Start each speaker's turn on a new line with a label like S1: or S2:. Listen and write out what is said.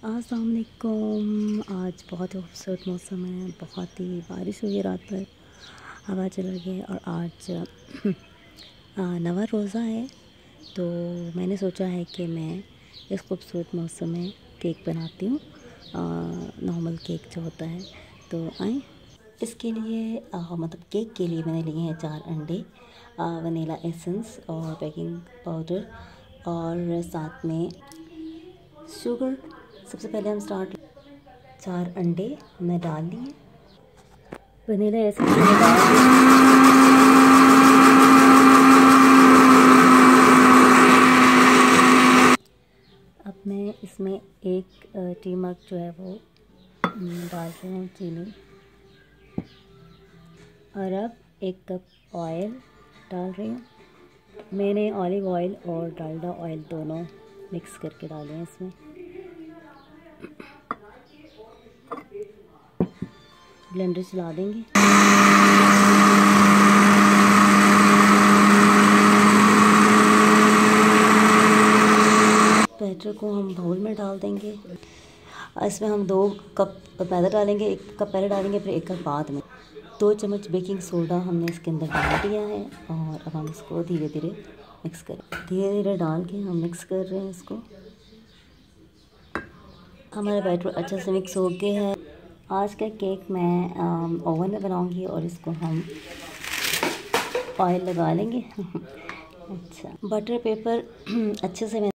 S1: अस्सलाम वालेकुम। आज बहुत ही खूबसूरत मौसम है, बहुत ही बारिश हुई है रात भर, हवा चल रही है और आज नवा रोज़ा है। तो मैंने सोचा है कि मैं इस खूबसूरत मौसम में केक बनाती हूँ, नॉर्मल केक जो होता है। तो आए इसके लिए मतलब केक के लिए मैंने लिए हैं 4 अंडे, वनीला एसेंस और बेकिंग पाउडर और साथ में शुगर। सबसे पहले हम 4 अंडे हमने डाल लिए, वनीला एसेंस मैंने डाल दिया। अब मैं इसमें 1 टी मग जो है वो डाल रही हूँ चीनी, और अब 1 कप ऑयल डाल रही हूँ। मैंने ऑलिव ऑयल और डालडा ऑयल दोनों मिक्स करके डाले हैं इसमें। ब्लेंडर चला देंगे। बैटर को हम बाउल में डाल देंगे। इसमें हम 2 कप मैदा डालेंगे, 1 कप पहले डालेंगे फिर 1 कप बाद में। 2 चम्मच बेकिंग सोडा हमने इसके अंदर डाल दिया है और अब हम इसको धीरे धीरे मिक्स करें। धीरे धीरे डाल के हम मिक्स कर रहे हैं इसको। हमारा बैटर अच्छा से मिक्स हो गया है। आज का केक मैं ओवन में बनाऊंगी और इसको हम ऑयल लगा लेंगे। अच्छा, बटर पेपर अच्छे से